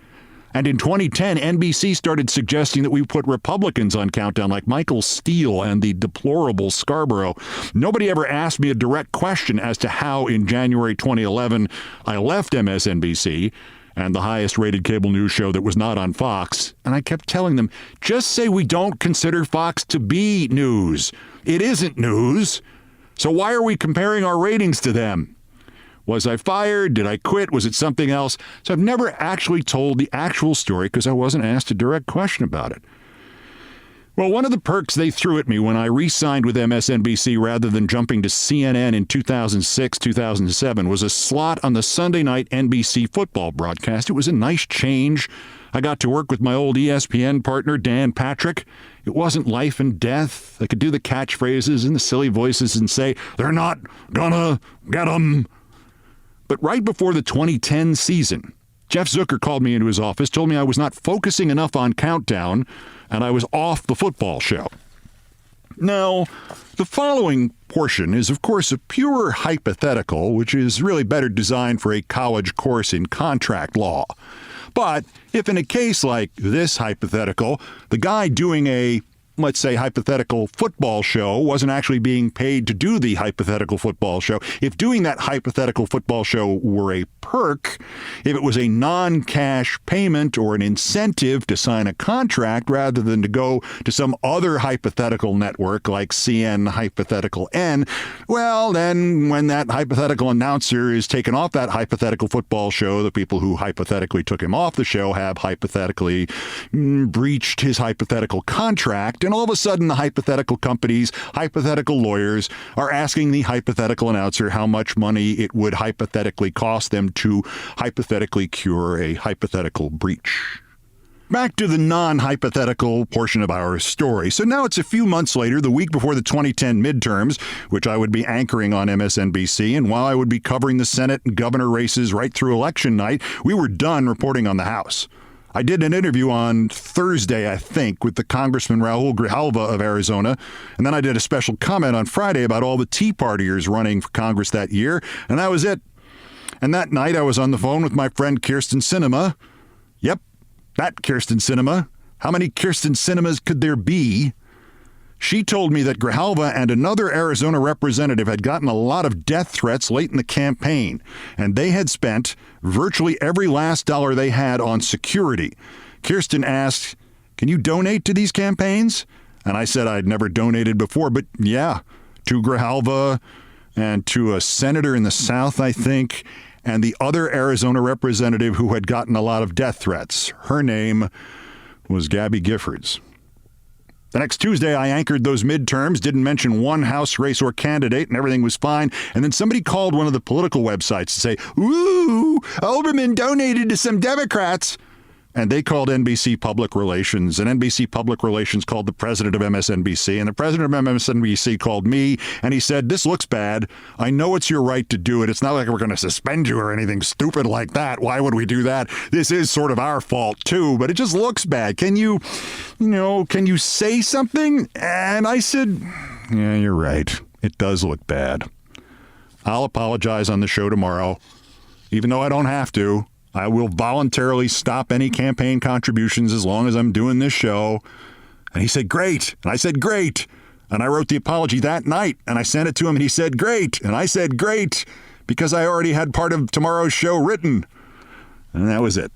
Speaker 1: And in 2010, NBC started suggesting that we put Republicans on Countdown like Michael Steele and the deplorable Scarborough. Nobody ever asked me a direct question as to how in January 2011 I left MSNBC and the highest-rated cable news show that was not on Fox. And I kept telling them, just say we don't consider Fox to be news. It isn't news. So why are we comparing our ratings to them? Was I fired? Did I quit? Was it something else? So I've never actually told the actual story because I wasn't asked a direct question about it. Well, one of the perks they threw at me when I re-signed with MSNBC rather than jumping to CNN in 2006, 2007 was a slot on the Sunday night NBC football broadcast. It was a nice change. I got to work with my old ESPN partner, Dan Patrick. It wasn't life and death. I could do the catchphrases and the silly voices and say, "They're not gonna get 'em." But right before the 2010 season, Jeff Zucker called me into his office, told me I was not focusing enough on Countdown, and I was off the football show. Now, the following portion is, of course, a pure hypothetical, which is really better designed for a college course in contract law. But if in a case like this hypothetical, the guy doing a, let's say, hypothetical football show wasn't actually being paid to do the hypothetical football show. If doing that hypothetical football show were a perk, if it was a non-cash payment or an incentive to sign a contract rather than to go to some other hypothetical network like CN hypothetical N, well, then when that hypothetical announcer is taken off that hypothetical football show, the people who hypothetically took him off the show have hypothetically breached his hypothetical contract. And all of a sudden, the hypothetical companies, hypothetical lawyers, are asking the hypothetical announcer how much money it would hypothetically cost them to hypothetically cure a hypothetical breach. Back to the non-hypothetical portion of our story. So now it's a few months later, the week before the 2010 midterms, which I would be anchoring on MSNBC, and while I would be covering the Senate and governor races right through election night, we were done reporting on the House. I did an interview on Thursday, I think, with the Congressman Raul Grijalva of Arizona, and then I did a special comment on Friday about all the Tea Partiers running for Congress that year, and that was it. And that night I was on the phone with my friend Kirsten Sinema. Yep, that Kirsten Sinema. How many Kirsten Sinemas could there be? She told me that Grijalva and another Arizona representative had gotten a lot of death threats late in the campaign, and they had spent virtually every last dollar they had on security. Kirsten asked, "Can you donate to these campaigns?" And I said I'd never donated before, but yeah, to Grijalva and to a senator in the South, I think, and the other Arizona representative who had gotten a lot of death threats. Her name was Gabby Giffords. The next Tuesday, I anchored those midterms, didn't mention one House race or candidate, and everything was fine. And then somebody called one of the political websites to say, "Ooh, Olbermann donated to some Democrats." And they called NBC Public Relations, and NBC Public Relations called the president of MSNBC, and the president of MSNBC called me, and he said, "This looks bad. I know it's your right to do it. It's not like we're going to suspend you or anything stupid like that. Why would we do that? This is sort of our fault, too, but it just looks bad. Can you say something?" And I said, "Yeah, you're right. It does look bad. I'll apologize on the show tomorrow, even though I don't have to. I will voluntarily stop any campaign contributions as long as I'm doing this show." And he said, "Great." And I said, "Great." And I wrote the apology that night, and I sent it to him, and he said, "Great." And I said, "Great," because I already had part of tomorrow's show written. And that was it.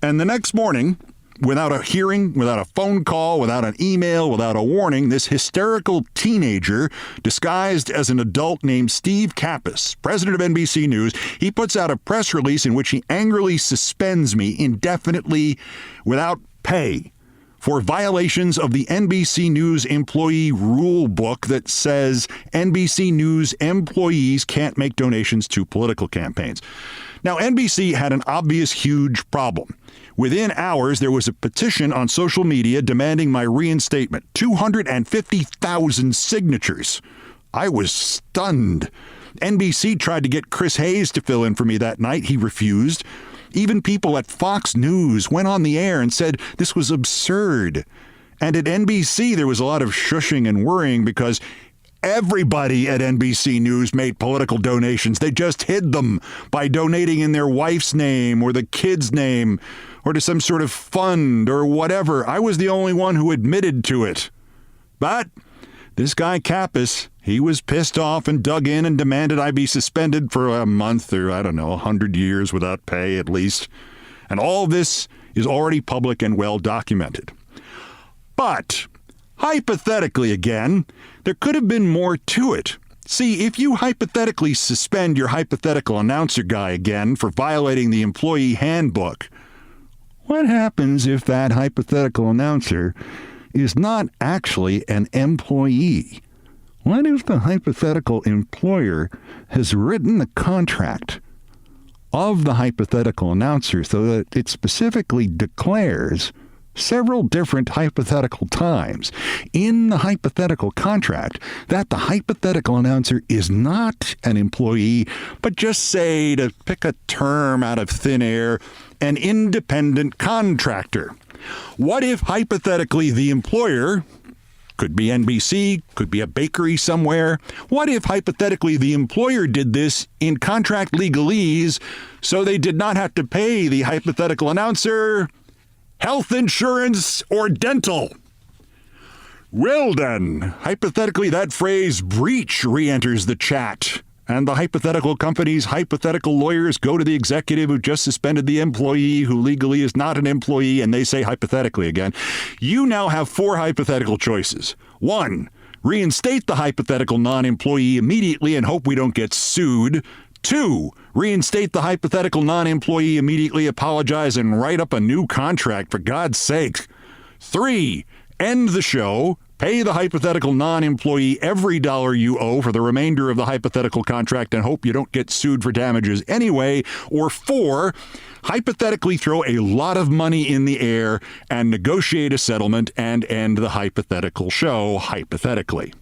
Speaker 1: And the next morning, without a hearing, without a phone call, without an email, without a warning, this hysterical teenager, disguised as an adult named Steve Kappas, president of NBC News, he puts out a press release in which he angrily suspends me indefinitely without pay for violations of the NBC News employee rule book that says NBC News employees can't make donations to political campaigns. Now, NBC had an obvious huge problem. Within hours, there was a petition on social media demanding my reinstatement. 250,000 signatures. I was stunned. NBC tried to get Chris Hayes to fill in for me that night. He refused. Even people at Fox News went on the air and said this was absurd. And at NBC, there was a lot of shushing and worrying because everybody at NBC News made political donations. They just hid them by donating in their wife's name or the kid's name or to some sort of fund or whatever. I was the only one who admitted to it. But this guy Kappas, he was pissed off and dug in and demanded I be suspended for a month or, 100 years without pay at least. And all this is already public and well documented. But hypothetically again, there could have been more to it. See, if you hypothetically suspend your hypothetical announcer guy again for violating the employee handbook, what happens if that hypothetical announcer is not actually an employee? What if the hypothetical employer has written the contract of the hypothetical announcer so that it specifically declares several different hypothetical times in the hypothetical contract that the hypothetical announcer is not an employee, but just say, to pick a term out of thin air, an independent contractor? What if hypothetically the employer, could be NBC, could be a bakery somewhere, what if hypothetically the employer did this in contract legalese so they did not have to pay the hypothetical announcer health insurance or dental? Well then, hypothetically that phrase breach re-enters the chat, and the hypothetical company's hypothetical lawyers go to the executive who just suspended the employee who legally is not an employee, and they say hypothetically again. You now have 4 hypothetical choices. 1, reinstate the hypothetical non-employee immediately and hope we don't get sued. 2, reinstate the hypothetical non-employee immediately, apologize, and write up a new contract, for God's sake. 3, end the show, pay the hypothetical non-employee every dollar you owe for the remainder of the hypothetical contract and hope you don't get sued for damages anyway. Or 4, hypothetically throw a lot of money in the air and negotiate a settlement and end the hypothetical show, hypothetically.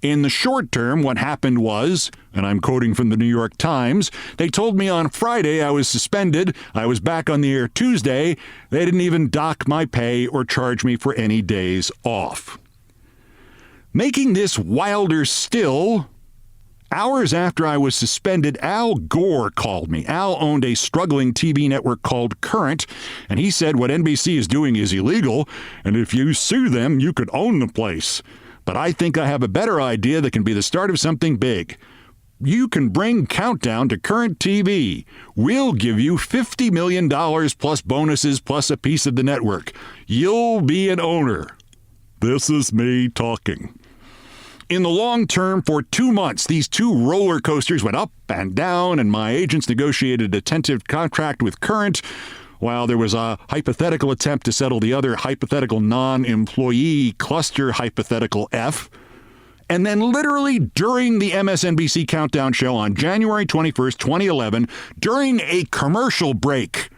Speaker 1: In the short term, what happened was, and I'm quoting from the New York Times, they told me on Friday I was suspended. I was back on the air Tuesday. They didn't even dock my pay or charge me for any days off. Making this wilder still,
Speaker 4: Hours after I was suspended, Al Gore called me. Al owned a struggling TV network called Current, and he said what NBC is doing is illegal, and if you sue them, you could own the place. But I think I have a better idea that can be the start of something big. You can bring Countdown to Current TV. We'll give you $50 million plus bonuses plus a piece of the network. You'll be an owner. This is me talking. In the long term, for 2 months, these two roller coasters went up and down, and my agents negotiated a tentative contract with Current, while there was a hypothetical attempt to settle the other hypothetical non-employee cluster hypothetical F. And then literally during the MSNBC Countdown show on January 21st, 2011, during a commercial break,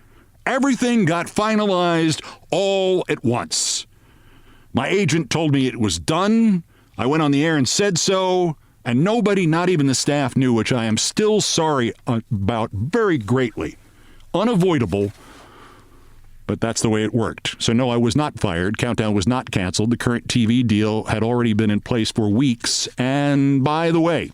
Speaker 4: everything got finalized all at once. My agent told me it was done. I went on the air and said so, and nobody, not even the staff, knew, which I am still sorry about very greatly. Unavoidable, but that's the way it worked. So no, I was not fired. Countdown was not canceled. The Current TV deal had already been in place for weeks. And by the way,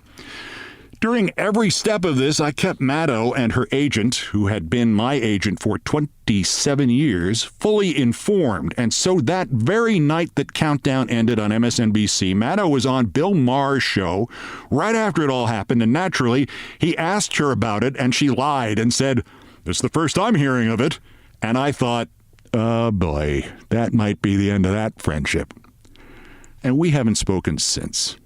Speaker 4: during every step of this, I kept Maddow and her agent, who had been my agent for 27 years, fully informed. And so that very night that Countdown ended on MSNBC, Maddow was on Bill Maher's show right after it all happened. And naturally, he asked her about it, and she lied and said, "It's the first I'm hearing of it." And I thought, oh boy, that might be the end of that friendship. And we haven't spoken since.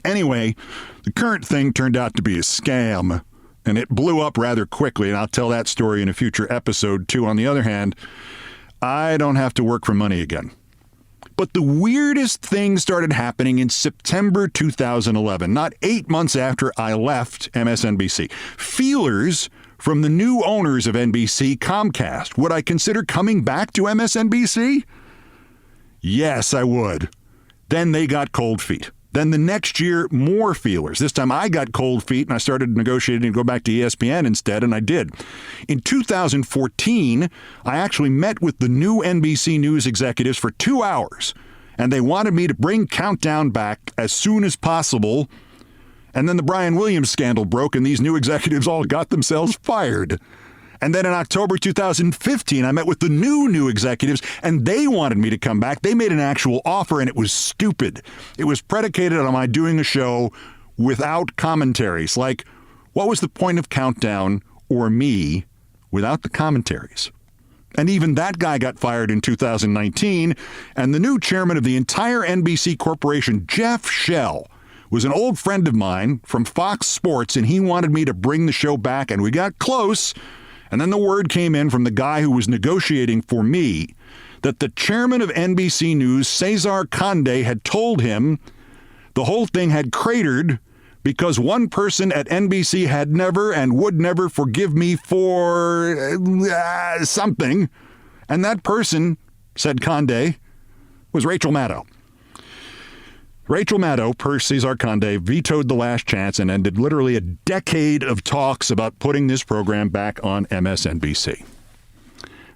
Speaker 4: Anyway, the Current thing turned out to be a scam, and it blew up rather quickly, and I'll tell that story in a future episode, too. On the other hand, I don't have to work for money again. But the weirdest thing started happening in September 2011, not 8 months after I left MSNBC. Feelers from the new owners of NBC, Comcast. Would I consider coming back to MSNBC? Yes, I would. Then they got cold feet. Then the next year, more feelers. This time I got cold feet and I started negotiating to go back to ESPN instead, and I did. In 2014, I actually met with the new NBC News executives for 2 hours, and they wanted me to bring Countdown back as soon as possible. And then the Brian Williams scandal broke, and these new executives all got themselves fired. And then in October 2015, I met with the new executives, and they wanted me to come back. They made an actual offer, and it was stupid. It was predicated on my doing a show without commentaries. Like, what was the point of Countdown or me without the commentaries? And even that guy got fired in 2019, and the new chairman of the entire NBC corporation, Jeff Shell, was an old friend of mine from Fox Sports, and he wanted me to bring the show back, and we got close. And then the word came in from the guy who was negotiating for me that the chairman of NBC News, Cesar Conde, had told him the whole thing had cratered because one person at NBC had never and would never forgive me for something. And that person, said Conde, was Rachel Maddow. Rachel Maddow, per Cesar Conde, vetoed the last chance and ended literally a decade of talks about putting this program back on MSNBC.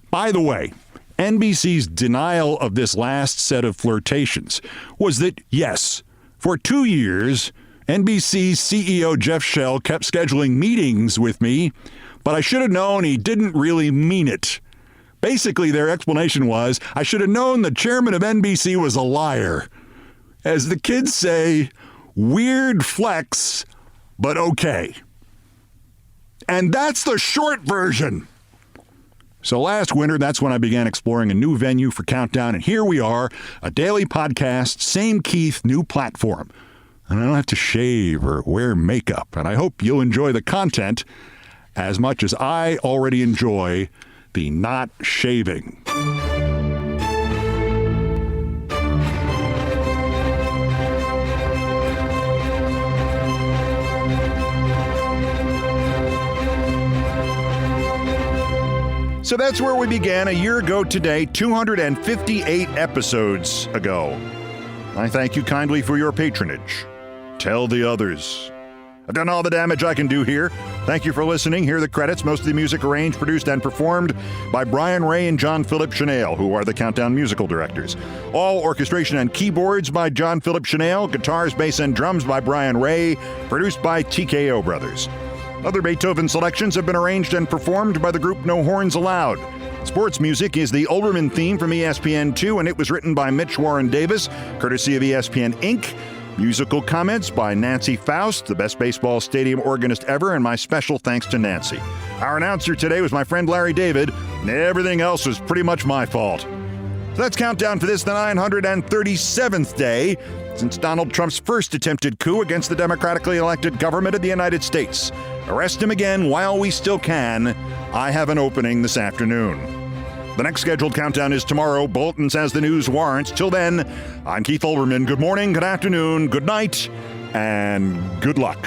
Speaker 4: By the way, NBC's denial of this last set of flirtations was that, yes, for 2 years, NBC's CEO Jeff Shell kept scheduling meetings with me, but I should have known he didn't really mean it. Basically, their explanation was, I should have known the chairman of NBC was a liar. As the kids say, weird flex, but okay. And that's the short version. So last winter, that's when I began exploring a new venue for Countdown, and here we are, a daily podcast, same Keith, new platform. And I don't have to shave or wear makeup, and I hope you'll enjoy the content as much as I already enjoy the not shaving.
Speaker 1: So that's where we began a year ago today, 258 episodes ago. I thank you kindly for your patronage. Tell the others. I've done all the damage I can do here. Thank you for listening. Here are the credits. Most of the music arranged, produced, and performed by Brian Ray and John Philip Chanel, who are the Countdown musical directors. All orchestration and keyboards by John Philip Chanel. Guitars, bass, and drums by Brian Ray. Produced by TKO Brothers. Other Beethoven selections have been arranged and performed by the group No Horns Allowed. Sports music is the Olbermann theme from ESPN2, and it was written by Mitch Warren Davis, courtesy of ESPN Inc. Musical comments by Nancy Faust, the best baseball stadium organist ever, and my special thanks to Nancy. Our announcer today was my friend Larry David, and everything else was pretty much my fault. So let's count down for this, the 937th day since Donald Trump's first attempted coup against the democratically elected government of the United States. Arrest him again while we still can. I have an opening this afternoon. The next scheduled countdown is tomorrow. Bulletins as the news warrants. Till then, I'm Keith Olbermann. Good morning, good afternoon, good night, and good luck.